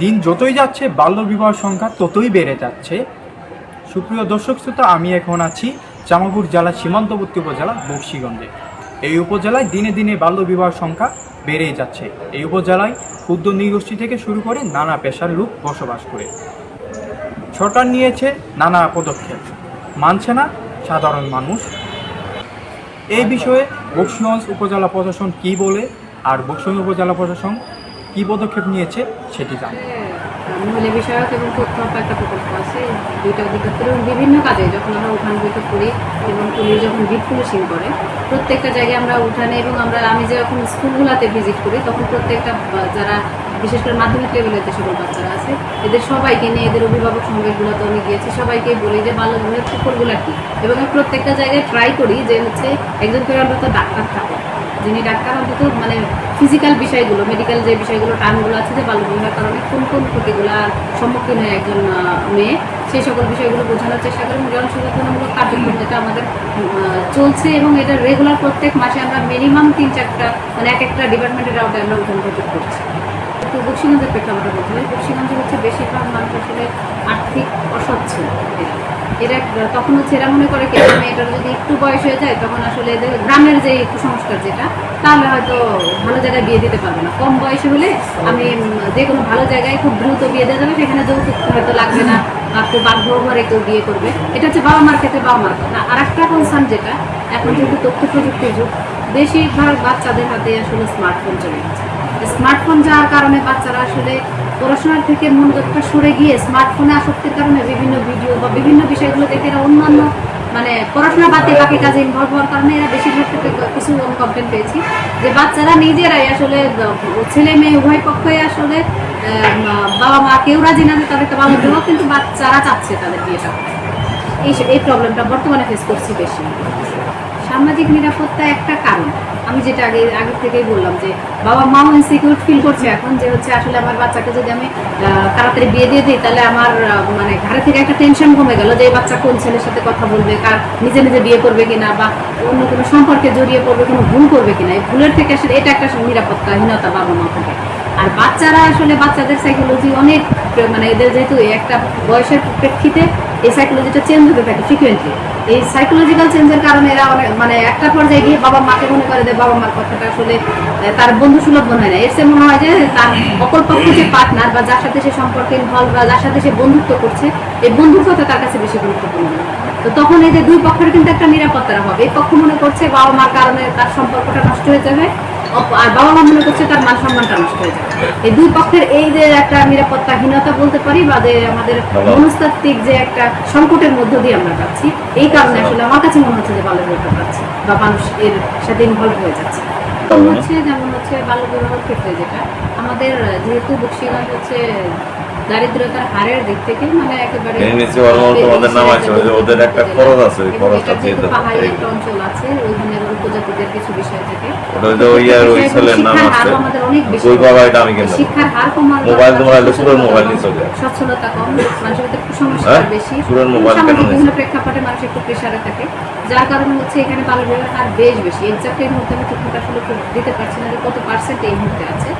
দিন যতই যাচ্ছে বাল্যবিবাহ সংখ্যা ততই বেড়ে যাচ্ছে। সুপ্রিয় দর্শক শ্রোতা, আমি এখন আছি জামালপুর জেলার সীমান্তবর্তী উপজেলা বকশীগঞ্জে। এই উপজেলায় দিনে দিনে বাল্যবিবাহ সংখ্যা বেড়েই যাচ্ছে। এই উপজেলায় ক্ষুদ্র নৃগোষ্ঠী থেকে শুরু করে নানা পেশার লোক বসবাস করে। সরকার নিয়েছে নানা পদক্ষেপ, মানছে না সাধারণ মানুষ। এই বিষয়ে বকশীগঞ্জ উপজেলা প্রশাসন কী বলে আর বকশীগঞ্জ উপজেলা প্রশাসন কী পদক্ষেপ নিয়েছে সেটি জানবো। মহিলা বিষয়ক এবং তথ্য একটা প্রকল্প আছে, দুইটা অধিদপ্তর এবং বিভিন্ন কাজে যখন আমরা উঠান বৈঠক করি এবং পুলিশ যখন বিট পুলিশিং করে প্রত্যেকটা জায়গায় আমরা উঠানে এবং আমি যখন স্কুলগুলোতে ভিজিট করি তখন প্রত্যেকটা যারা বিশেষ করে মাধ্যমিক লেভেলের যে সকল বাচ্চারা আছে এদের সবাইকে নিয়ে এদের অভিভাবক সংঘগুলোতে আমি গিয়েছি, সবাইকে বলি যে বাল্যবিবাহের কুফলগুলো কী, এবং আমি প্রত্যেকটা জায়গায় ট্রাই করি যে একজন করে অন্তত ডাক্তার থাকে, যিনি ডাক্তার অন্তত ফিজিক্যাল বিষয়গুলো, মেডিকেল যে বিষয়গুলো টার্মগুলো আছে যে বাল্যবিবাহের কারণে কোন কোন ক্ষতিগুলোর সম্মুখীন হয় একজন মেয়ে, সেই সকল বিষয়গুলো বোঝানোর চেষ্টা করি। জনসচেতনমূলক কার্যক্রম যেটা আমাদের চলছে এবং এটা রেগুলার প্রত্যেক মাসে আমরা মিনিমাম 3-4টা এক একটা ডিপার্টমেন্টের আওতায় আমরা উঠান বৈঠক করছি। তো বকশীগঞ্জের প্রেক্ষাপটে বলতে হয়, বকশীগঞ্জে হচ্ছে বেশিরভাগ মানুষ আসলে আর্থিক অসচ্ছল। এরা তখন এরা মনে করে কি মেয়েটার যদি একটু বয়স হয়ে যায় তখন আসলে এদের গ্রামের যে কুসংস্কার যেটা, তাহলে হয়তো ভালো জায়গায় বিয়ে দিতে পারবে না। কম বয়সে হলে আমি যে কোনো ভালো জায়গায় খুব দ্রুত বিয়ে দেওয়া যাবে, সেখানে যৌতুক হয়তো লাগবে না, কেউ বাধ্য ঘরে কেউ বিয়ে করবে। এটা হচ্ছে বাবা মার ক্ষেত্রে বাবা মার কথা। আর একটা কনসার্ন যেটা, এখন যেহেতু তথ্য প্রযুক্তির যুগ, বেশিরভাগ বাচ্চাদের হাতে আসলে স্মার্টফোন চলে গেছে। স্মার্টফোন যাওয়ার কারণে বাচ্চারা আসলে পড়াশোনার থেকে মনোযোগটা সরে গিয়ে স্মার্টফোনে আসক্তির কারণে বিভিন্ন ভিডিও বা বিভিন্ন বিষয়গুলো দেখে এরা অন্যান্য পড়াশোনা বাদ দিয়ে বাকি কাজে ইনভলভ হওয়ার কারণে এরা বেশিরভাগ ক্ষেত্রে কিছু কমপ্লেন পেয়েছি যে বাচ্চারা নিজেরাই আসলে ছেলে মেয়ে উভয় পক্ষই আসলে বাবা মা কেউ রাজি না যে তাদেরকে ভালো দেবো, কিন্তু বাচ্চারা চাচ্ছে তাদের বিয়েটা। এই প্রবলেমটা বর্তমানে ফেস করছি বেশি। সামাজিক নিরাপত্তা একটা কারণ, আমি যেটা আগে থেকেই বললাম যে বাবা মাও ইনসিকিউর ফিল করছে এখন, যে হচ্ছে আসলে আমার বাচ্চাকে যদি আমি তাড়াতাড়ি বিয়ে দিয়ে দিই তাহলে আমার ঘরে থেকে একটা টেনশন কমে গেল যে এই বাচ্চা কোন ছেলের সাথে কথা বলবে, কার নিজে নিজে বিয়ে করবে কিনা বা অন্য কোনো সম্পর্কে জড়িয়ে পড়বে, কোনো ভুল করবে কিনা। এই ভুলের থেকে আসলে এটা একটা নিরাপত্তাহীনতা বাবা মা থেকে। আর বাচ্চারা আসলে বাচ্চাদের সাইকোলজি অনেক এদের যেহেতু একটা বয়সের প্রেক্ষিতে এই সাইকোলজিটা চেঞ্জ হতে থাকে ফ্রিকুয়েন্টলি। এই সাইকোলজিক্যাল চেঞ্জের কারণে এরা অনেক একটা পর্যায়ে গিয়ে বাবা মাকে মনে করে যে বাবা মার কথাটা আসলে তার বন্ধু সুলভ মনে হয় না। এর সে মনে হয় যে তার অপরপক্ষ যে পার্টনার বা যার সাথে সে সম্পর্কে ইনভলভ বা যার সাথে সে বন্ধুত্ব করছে, এই বন্ধুর কথা তার কাছে বেশি গুরুত্বপূর্ণ। তো তখন এই যে দুই পক্ষের কিন্তু একটা নিরাপত্তার অভাব। এই পক্ষ মনে করছে বাবা মার কারণে তার সম্পর্কটা নষ্ট হয়ে যাবে, আর বাবা মা মনে করছে তার মান সম্মানটা নষ্ট হয়ে যাবে। এই দুই পক্ষের এই যে একটা নিরাপত্তাহীনতা বলতে পারি বা যে আমাদের মনস্তাত্ত্বিক যে একটা সংকটের মধ্য দিয়ে আমরা পাচ্ছি, এই কারণে আসলে আমার কাছে মনে হচ্ছে যে বাল্যবিবাহ পাচ্ছি বা মানুষ এর সাথে ইনভলভ হয়ে যাচ্ছে। যেমন হচ্ছে বাল্যবিবাহের ক্ষেত্রে যেটা আমাদের যেহেতু বকশীগঞ্জ হচ্ছে দারিদ্রতার হারের দিক থেকে একেবারে পাহাড়ি একটা অঞ্চল আছে, ওইখানে উপজাতিদের কিছু বিষয় থাকে, আমাদের অনেক বেশি শিক্ষার হার কমার, সচ্ছলতা কম, মানুষের ভিতরে কুসংস্কার বেশি, বিভিন্ন প্রেক্ষাপটে মানুষ একটু প্রেশারে থাকে, যার কারণে হচ্ছে এখানে বাল্যবিবাহের হার বেশ বেশি। এক্সাক্ট এই মুহূর্তে আমি তথ্যটা আসলে দিতে পারছি না যে কত পার্সেন্ট এই মুহূর্তে আছে,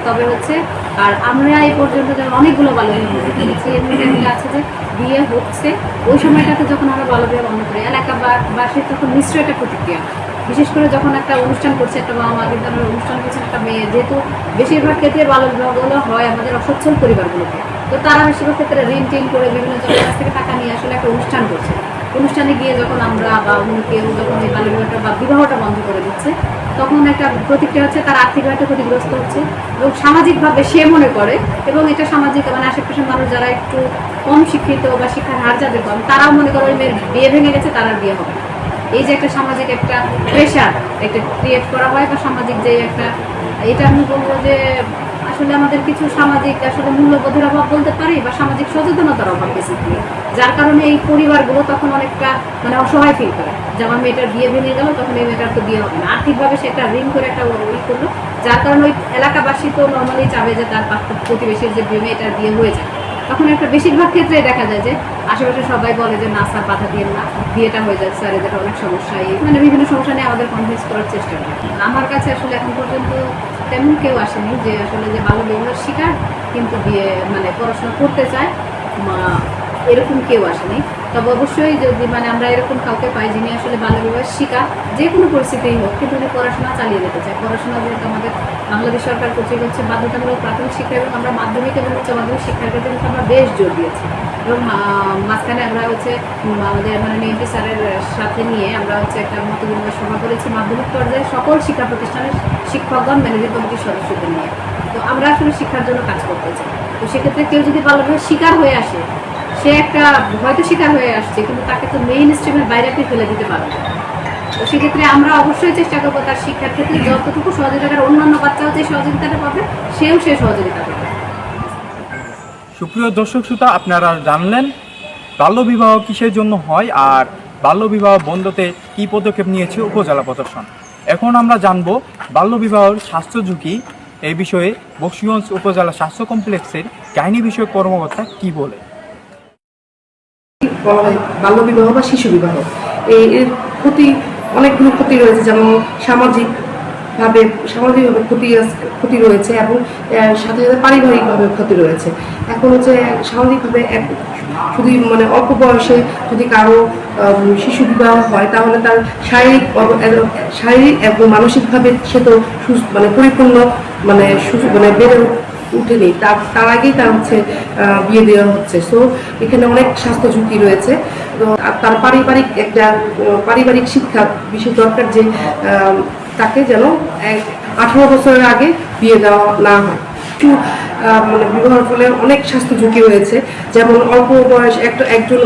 তবে হচ্ছে আর আমরা এই পর্যন্ত যেমন অনেকগুলো বাল্যবিবাহ দেখেছি, এর মধ্যে আছে যে বিয়ে হচ্ছে ওই সময়টাতে যখন আমরা বাল্যবিবাহ বন্ধ করি এলাকাবাসীর তখন মিশ্র একটা প্রতিক্রিয়া, বিশেষ করে যখন একটা অনুষ্ঠান করছে একটা বাবা মা, কিন্তু আমরা অনুষ্ঠান করছে একটা মেয়ে, যেহেতু বেশিরভাগ ক্ষেত্রে বাল্যবিবাহগুলো হয় আমাদের অসচ্ছল পরিবারগুলোকে, তো তারা বেশিরভাগ ক্ষেত্রে ঋণ টিন করে বিভিন্ন জায়গার কাছ থেকে টাকা নিয়ে আসলে একটা অনুষ্ঠান করছে। অনুষ্ঠানে গিয়ে যখন আমরা বা অন্য কেউ যখন এই বাল্যবিবাহটা বা বিবাহটা বন্ধ করে দিচ্ছে, তখন একটা প্রতিক্রিয়া হচ্ছে তার আর্থিকভাবে ক্ষতিগ্রস্ত হচ্ছে এবং সামাজিকভাবে সে মনে করে, এবং এটা সামাজিক আশেপাশের মানুষ যারা একটু কম শিক্ষিত বা শিক্ষার হার যাদের কম, তারাও মনে করে ওই মেয়ের বিয়ে ভেঙে গেছে, তার আর বিয়ে হবে। এই যে একটা সামাজিক একটা প্রেশার একটা ক্রিয়েট করা হয় বা সামাজিক যে একটা, এটা আমি বলবো যে আসলে আমাদের কিছু সামাজিক আসলে মূল্যবোধের অভাব বলতে পারি বা সামাজিক সচেতনতার অভাব বেসিক্যালি, যার কারণে এই পরিবারগুলো তখন অনেকটা অসহায় ফিল করে যে আমার মেয়েটার বিয়ে ভেঙে গেল, তখন এই মেয়েটার তো বিয়ে হবে না, আর্থিকভাবে সে একটা ঋণ করে একটা করলো, যার কারণে ওই এলাকাবাসী তো নর্মালি চাবে যে তার প্রতিবেশীর যে মেয়েটার বিয়ে হয়ে যায়। তো তখন একটা বেশিরভাগ ক্ষেত্রে দেখা যায় যে আশেপাশে সবাই বলে যে না স্যার বাধা দিয়ে না, বিয়েটা হয়ে যাচ্ছে স্যার, এদের অনেক সমস্যা, এই মানে বিভিন্ন সমস্যা নিয়ে আমাদের কনভিন্স করার চেষ্টা করে। আমার কাছে আসলে এখন পর্যন্ত তেমন কেউ আসেনি যে আসলে যে বাল্য বিবাহের শিকার কিন্তু বিয়ে মানে পড়াশোনা করতে চায়, এরকম কেউ আসেনি। তবে অবশ্যই যদি মানে আমরা এরকম কাউকে পাই যিনি আসলে বাল্য বিবাহের শিকার, যে কোনো পরিস্থিতিই হোক, কিন্তু উনি পড়াশোনা চালিয়ে যেতে চায়। পড়াশোনা যেহেতু আমাদের বাংলাদেশ সরকার কর্তৃক হচ্ছে বাধ্যতামূলক প্রাথমিক শিক্ষা, এবং আমরা মাধ্যমিক এবং উচ্চ মাধ্যমিক শিক্ষার ক্ষেত্রে কিন্তু আমরা বেশ জোর দিয়েছি। এবং মাঝখানে আমরা হচ্ছে আমাদের মানে এমপি স্যারের সাথে নিয়ে আমরা হচ্ছে একটা মত বিনিময় সভা করেছি মাধ্যমিক পর্যায়ে সকল শিক্ষা প্রতিষ্ঠানের শিক্ষকগণ, ম্যানেজিং কমিটির সদস্যদের নিয়ে। তো আমরা আসলে শিক্ষার জন্য কাজ করতে চাই। তো সেক্ষেত্রে কেউ যদি বাল্য বিবাহের শিকার হয়ে আসে, সে একটা হয়তো শিকার হয়ে আসছে, কিন্তু তাকে তো মেইন স্ট্রিমের বাইরে আপনি ফেলে দিতে পারবেন। তো সেক্ষেত্রে আমরা অবশ্যই চেষ্টা করবো তার শিক্ষার ক্ষেত্রে যতটুকু সহযোগিতা, অন্যান্য বাচ্চাও যে সহযোগিতাটা পাবে সেও সে সহযোগিতা পাবে। সুপ্রিয় দর্শক শ্রোতা, আপনারা জানলেন বাল্যবিবাহ কিসের জন্য হয় আর বাল্যবিবাহ বন্ধতে কী পদক্ষেপ নিয়েছে উপজেলা প্রশাসন। এখন আমরা জানব বাল্যবিবাহের স্বাস্থ্য ঝুঁকি এই বিষয়ে বকশীগঞ্জ উপজেলা স্বাস্থ্য কমপ্লেক্সের কাহিনী বিষয়ক কর্মকর্তা কি বলে। বলা হয় বাল্যবিবাহ বা শিশু বিবাহ, এর ক্ষতি অনেকগুলো ক্ষতি রয়েছে, যেমন সামাজিকভাবে ক্ষতি রয়েছে, এবং সাথে সাথে পারিবারিকভাবে ক্ষতি রয়েছে। এখন হচ্ছে সামাজিকভাবে শুধু মানে অল্প বয়সে যদি কারো শিশু বিবাহ হয়, তাহলে তার শারীরিক এবং মানসিকভাবে সে তো মানে পরিপূর্ণ মানে বেড়ে উঠেনি, তার আগেই তার হচ্ছে বিয়ে দেওয়া হচ্ছে। সো এখানে অনেক স্বাস্থ্য ঝুঁকি রয়েছে। তো তার পারিবারিক শিক্ষা বিশেষ দরকার যে তাকে যেন 18 বছরের আগে বিয়ে দেওয়া না হয়। মানে বিবাহের ফলে অনেক স্বাস্থ্য ঝুঁকি রয়েছে, যেমন অল্প বয়স একজন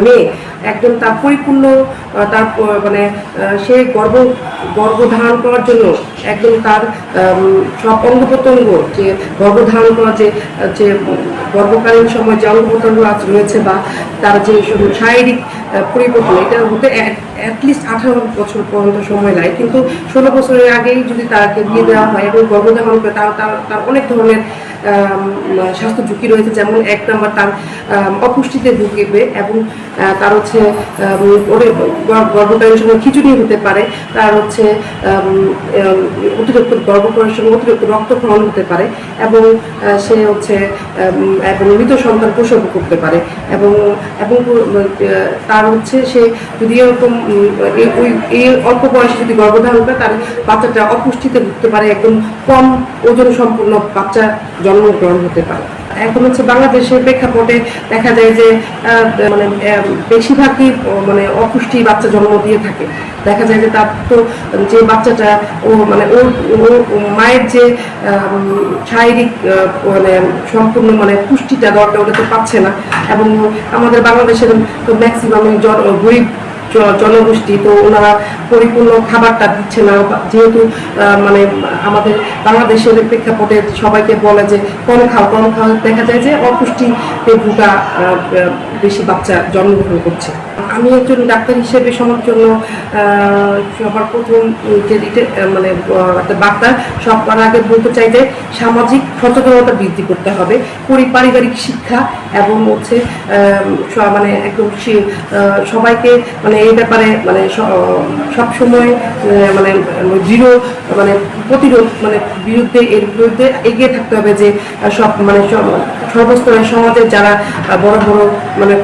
মেয়ে একজন তার পরিপূর্ণ তার মানে সে গর্ভধারণ করার জন্য একদম তার সব অঙ্গ প্রত্যঙ্গ, যে গর্ভধারণ করা যে গর্ভকালীন সময় যে অঙ্গ প্রত্যঙ্গ রয়েছে বা তার যে শারীরিক পরিবর্তন, এটা হতে অ্যাটলিস্ট 18 বছর পর্যন্ত সময় লাগে। কিন্তু 16 বছরের আগেই যদি তাকে বিয়ে দেওয়া হয় এবং গর্ভধারণ করে, তার অনেক ধরনের স্বাস্থ্য ঝুঁকি রয়েছে। যেমন 1 নম্বর, তার অপুষ্টিতে ভুগবে, এবং তার হচ্ছে গর্ভকালীন সময় খিচুড়ি হতে পারে, তার হচ্ছে অতিরিক্ত গর্ভকালীন সময় অতিরিক্ত রক্তক্ষরণ হতে পারে, এবং সে হচ্ছে এবং মৃত সন্তান প্রসব করতে পারে, এবং তার হচ্ছে সে যদি এরকম এই অল্প বয়সে যদি গর্ভধারণ করে, তার বাচ্চাটা অপুষ্টিতে ভুগতে পারে, একদম কম ওজন সম্পূর্ণ বাচ্চা জন্মগ্রহণ হতে পারে। এখন হচ্ছে বাংলাদেশের প্রেক্ষাপটে দেখা যায় যে মানে বেশিরভাগই মানে অপুষ্টি বাচ্চা জন্ম দিয়ে থাকে। দেখা যায় যে তার তো যে বাচ্চাটা মানে ওর মায়ের যে শারীরিক মানে সম্পূর্ণ মানে পুষ্টিটা দরকার ওটা তো পাচ্ছে না। এবং আমাদের বাংলাদেশের তো ম্যাক্সিমাম গরিব জনগোষ্ঠী, তো ওনারা পরিপূর্ণ খাবারটা দিচ্ছে না, যেহেতু মানে আমাদের বাংলাদেশের প্রেক্ষাপটে সবাইকে বলে যে কম খাও, দেখা যায় যে অপুষ্টিতে ভোগা বেশি বাচ্চা জন্মগ্রহণ করছে। আমি একজন ডাক্তার হিসেবে সবার জন্য সবার প্রথম যে মানে একটা বার্তা সবার আগে বলতে চাই যে সামাজিক সচেতনতা বৃদ্ধি করতে হবে, পারিবারিক শিক্ষা, এবং হচ্ছে মানে একদম সবাইকে মানে এই ব্যাপারে মানে সবসময় মানে দৃঢ় মানে প্রতিরোধ মানে এর বিরুদ্ধে এগিয়ে থাকতে হবে, যে সব মানে সর্বস্তরের সমাজের যারা বড় বড় মানে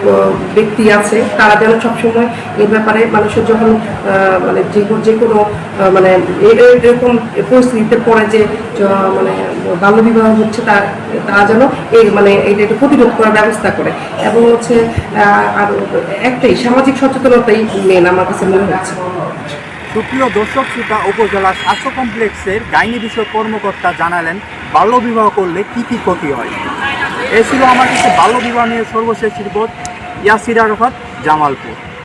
ব্যক্তি আছে, তারা যেন সবসময় এই ব্যাপারে মানুষের যখন মানে যে কোনো মানে এরকম পরিস্থিতিতে পড়ে যে মানে বাল্যবিবাহ হচ্ছে, তারা যেন এই মানে এটা একটু প্রতিরোধ করার ব্যবস্থা করে। এবং হচ্ছে আর একটাই সামাজিক সচেতনতাই মেন আমার কাছে মনে হচ্ছে। সুপ্রিয় দর্শক শ্রোতা, উপজেলা স্বাস্থ্য কমপ্লেক্সের গাইনি বিষয়ক কর্মকর্তা জানালেন বাল্যবিবাহ করলে কি কি ক্ষতি হয়। এ ছিল আমার কাছে বাল্যবিবাহ নিয়ে সর্বশেষ রিপোর্ট। ইয়াসির আরাফাত, জামালপুর।